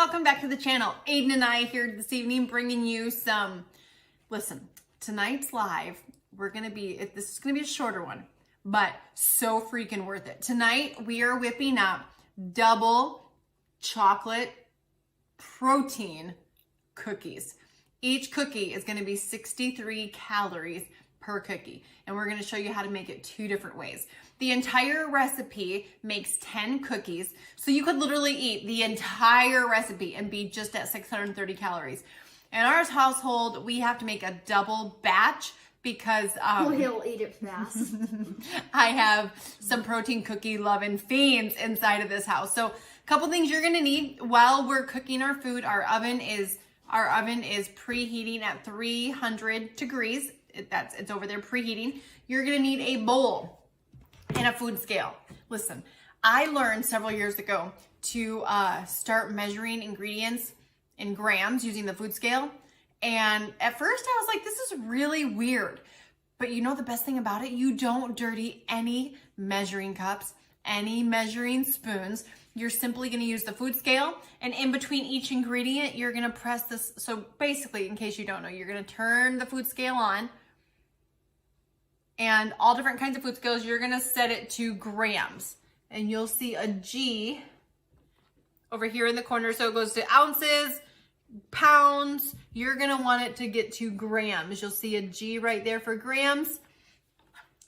welcome back to the channel. Aiden and I here this evening bringing you some, listen, tonight's live, this is gonna be a shorter one, but so freaking worth it. Tonight we are whipping up double chocolate protein cookies. Each cookie is gonna be 63 calories per cookie, and we're gonna show you how to make it 2 different ways. The entire recipe makes 10 cookies, so you could literally eat the entire recipe and be just at 630 calories. In our household, we have to make a double batch because he'll eat it fast. I have some protein cookie loving fiends inside of this house. So a couple things you're gonna need while we're cooking our food. Our oven is preheating at 300 degrees. It's over there preheating. You're gonna need a bowl and a food scale. Listen, I learned several years ago to start measuring ingredients in grams using the food scale. And at first I was like, this is really weird. But you know the best thing about it? You don't dirty any measuring cups, any measuring spoons. You're simply gonna use the food scale, and in between each ingredient, you're gonna press this. So basically, in case you don't know, you're gonna turn the food scale on, and all different kinds of food scales, you're gonna set it to grams. And you'll see a G over here in the corner. So it goes to ounces, pounds. You're gonna want it to get to grams. You'll see a G right there for grams.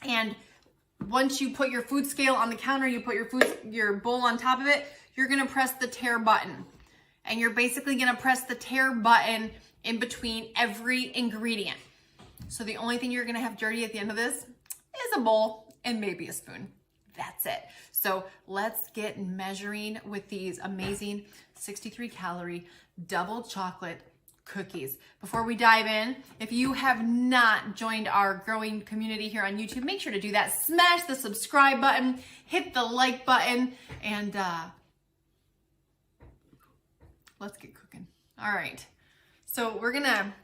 And once you put your food scale on the counter, you put your bowl on top of it, you're gonna press the tare button. And you're basically gonna press the tare button in between every ingredient. So the only thing you're gonna have dirty at the end of this is a bowl and maybe a spoon. That's it. So let's get measuring with these amazing 63 calorie double chocolate cookies. Before we dive in, if you have not joined our growing community here on YouTube, make sure to do that. Smash the subscribe button, hit the like button, and let's get cooking. All right. So we're gonna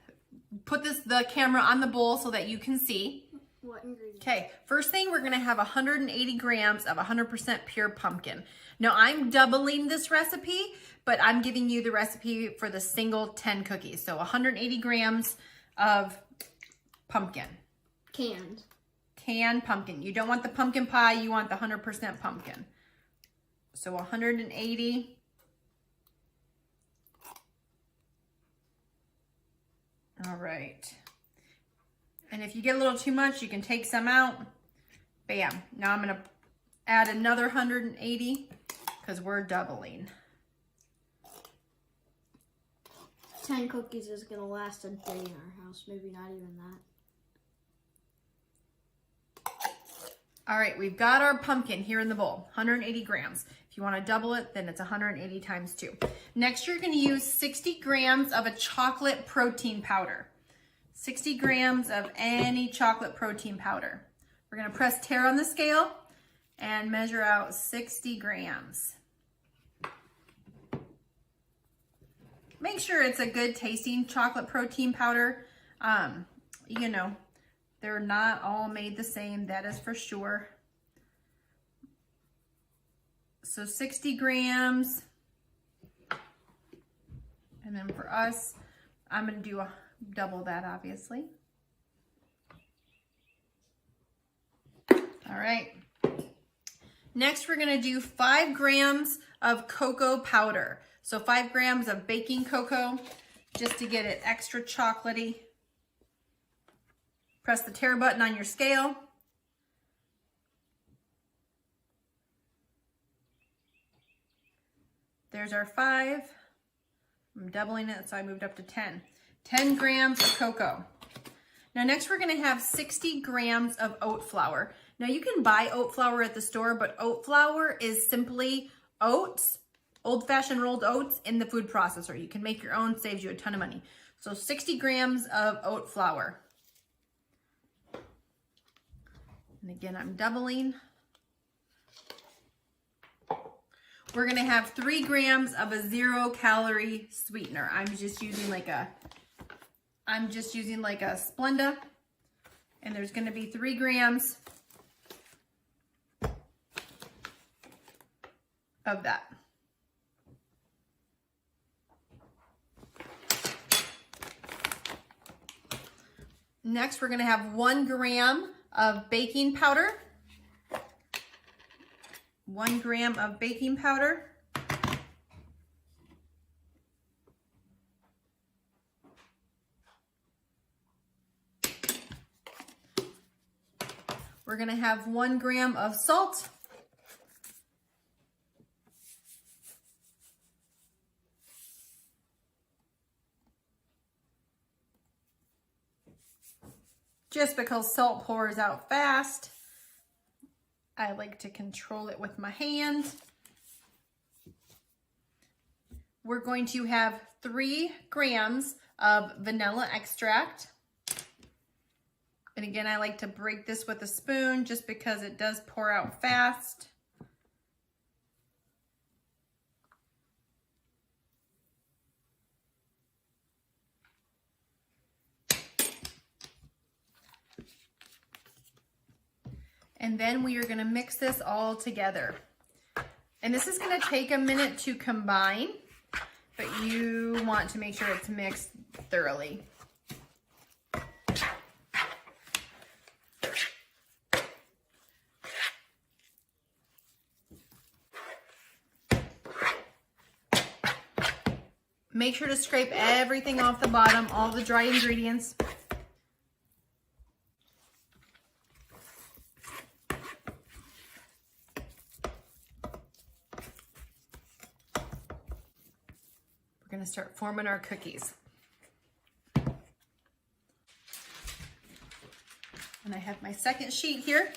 put the camera on the bowl so that you can see. What ingredients? Okay, first thing, we're gonna have 180 grams of 100% pure pumpkin. Now I'm doubling this recipe, but I'm giving you the recipe for the single 10 cookies. So 180 grams of pumpkin. Canned pumpkin. You don't want the pumpkin pie, you want the 100% pumpkin. So 180. All right. And if you get a little too much, you can take some out. Bam. Now I'm gonna add another 180 because we're doubling. 10 cookies is gonna last a day in our house, maybe not even that. All right, we've got our pumpkin here in the bowl, 180 grams. If you wanna double it, then it's 180 times 2. Next, you're gonna use 60 grams of a chocolate protein powder. 60 grams of any chocolate protein powder. We're gonna press tare on the scale and measure out 60 grams. Make sure it's a good tasting chocolate protein powder. You know, they're not all made the same, that is for sure. So 60 grams. And then for us, I'm gonna do double that, obviously. All right. Next, we're gonna do 5 grams of cocoa powder. So 5 grams of baking cocoa, just to get it extra chocolatey. Press the tare button on your scale. There's our 5. I'm doubling it, so I moved up to 10. 10 grams of cocoa. Now next we're gonna have 60 grams of oat flour. Now you can buy oat flour at the store, but oat flour is simply oats, old-fashioned rolled oats in the food processor. You can make your own, saves you a ton of money. So 60 grams of oat flour. And again, I'm doubling. We're gonna have 3 grams of a 0-calorie sweetener. I'm just using like a Splenda, and there's gonna be 3 grams of that. Next, we're gonna have 1 gram of baking powder. 1 gram of baking powder. We're gonna have 1 gram of salt. Just because salt pours out fast, I like to control it with my hand. We're going to have 3 grams of vanilla extract. And again, I like to break this with a spoon just because it does pour out fast. And then we are gonna mix this all together. And this is gonna take a minute to combine, but you want to make sure it's mixed thoroughly. Make sure to scrape everything off the bottom, all the dry ingredients. We're gonna start forming our cookies. And I have my second sheet here.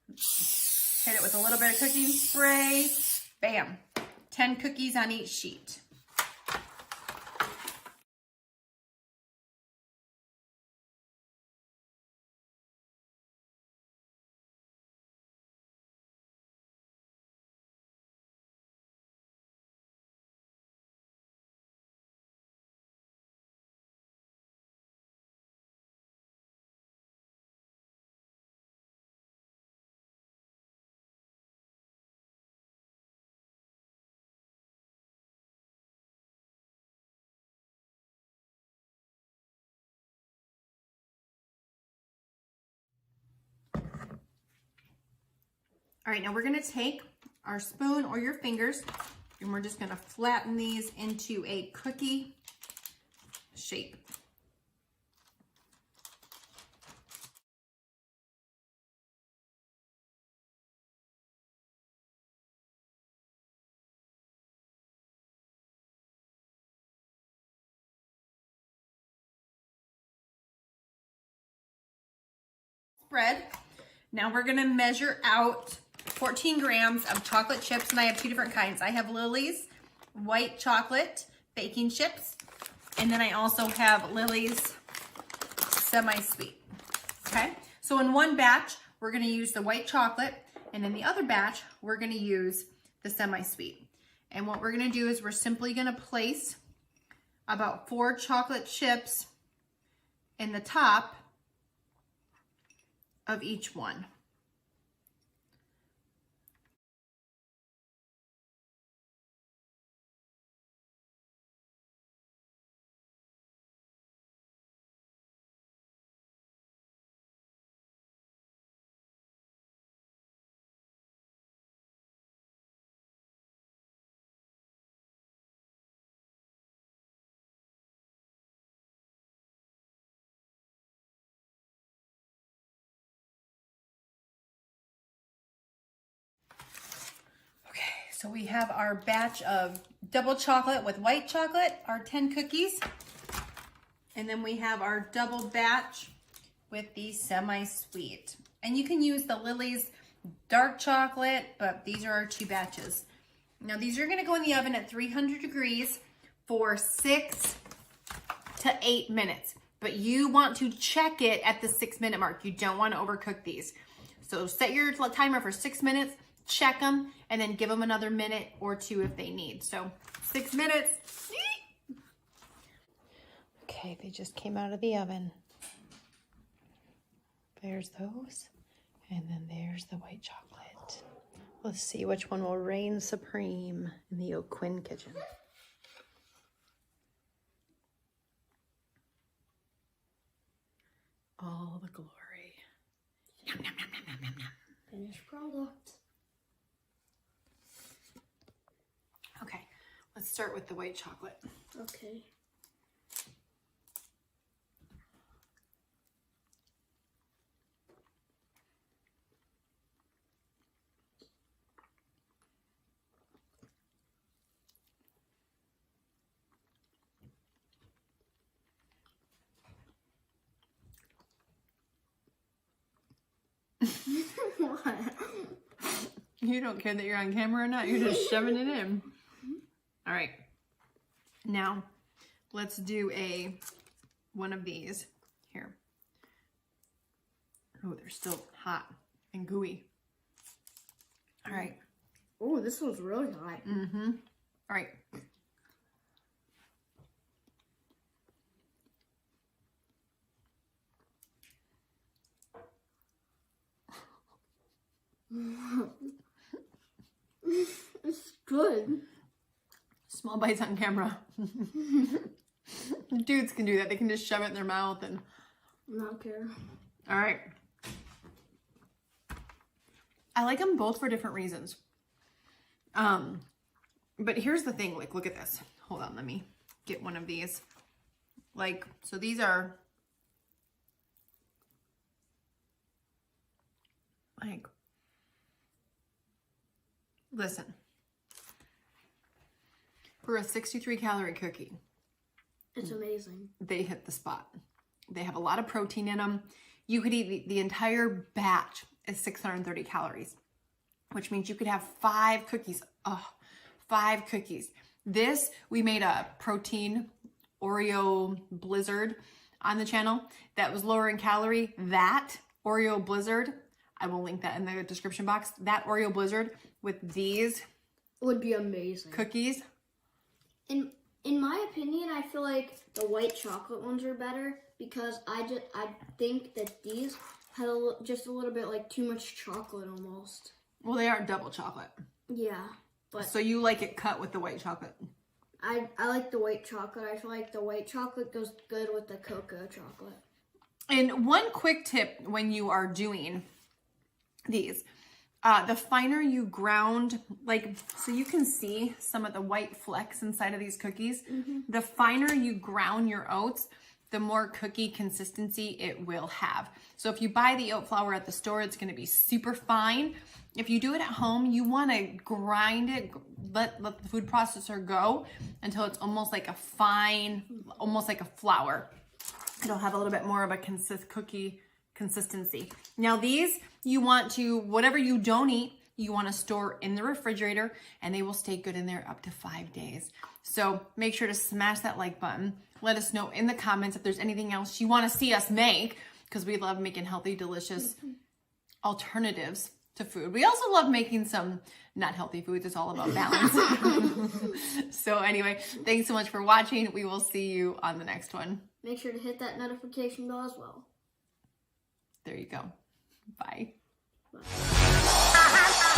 Hit it with a little bit of cooking spray. Bam, 10 cookies on each sheet. All right, now we're gonna take our spoon or your fingers and we're just gonna flatten these into a cookie shape. Spread. Now we're gonna measure out 14 grams of chocolate chips, and I have 2 different kinds. I have Lily's white chocolate baking chips, and then I also have Lily's semi-sweet. Okay, so in one batch, we're gonna use the white chocolate, and in the other batch, we're gonna use the semi-sweet. And what we're gonna do is we're simply gonna place about 4 chocolate chips in the top of each one. So we have our batch of double chocolate with white chocolate, our 10 cookies. And then we have our double batch with the semi-sweet. And you can use the Lily's dark chocolate, but these are our 2 batches. Now these are gonna go in the oven at 300 degrees for 6 to 8 minutes. But you want to check it at the 6-minute mark. You don't wanna overcook these. So set your timer for 6 minutes, check them, and then give them another minute or 2 if they need. So 6 minutes. Okay, they just came out of the oven. There's those, and then there's the white chocolate. Let's see which one will reign supreme in the O'Quinn kitchen. all the glory. Yum, yum, yum, yum, yum, yum, yum. Finished product. Okay, let's start with the white chocolate. Okay. What? You don't care that you're on camera or not. You're just shoving it in. All right. Now, let's do one of these here. Oh, they're still hot and gooey. All right. Oh, this one's really hot. Mm-hmm. All right. It's good. Small bites on camera. Dudes can do that. They can just shove it in their mouth and... Not care. All right. I like them both for different reasons. But here's the thing. Like, look at this. Hold on. Let me get one of these. Like, so these are... like... Listen. For a 63 calorie cookie, It's amazing. they hit the spot. They have a lot of protein in them. You could eat the entire batch is 630 calories, which means you could have 5 cookies. Oh, 5 cookies. This, we made a protein Oreo blizzard on the channel that was lower in calorie. That Oreo blizzard, I will link that in the description box. That Oreo blizzard with these Would be amazing. cookies. In my opinion, I feel like the white chocolate ones are better because I think that these had just a little bit like too much chocolate almost. Well, they are double chocolate. Yeah, but So you like it cut with the white chocolate. I like the white chocolate. I feel like the white chocolate goes good with the cocoa chocolate. And one quick tip when you are doing these, the finer you ground, like, so you can see some of the white flecks inside of these cookies. The finer you ground your oats, the more cookie consistency it will have. So if you buy the oat flour at the store, it's gonna be super fine. If you do it at home, you wanna grind it, let the food processor go until it's almost like a fine, almost like a flour. It'll have a little bit more of a cookie consistency. Now these, you want to, whatever you don't eat, you want to store in the refrigerator and they will stay good in there up to 5 days. So make sure to smash that like button. Let us know in the comments if there's anything else you want to see us make, because we love making healthy, delicious alternatives to food. We also love making some not healthy foods. It's all about balance. So anyway, thanks so much for watching. We will see you on the next one. Make sure to hit that notification bell as well. There you go. Bye. Bye.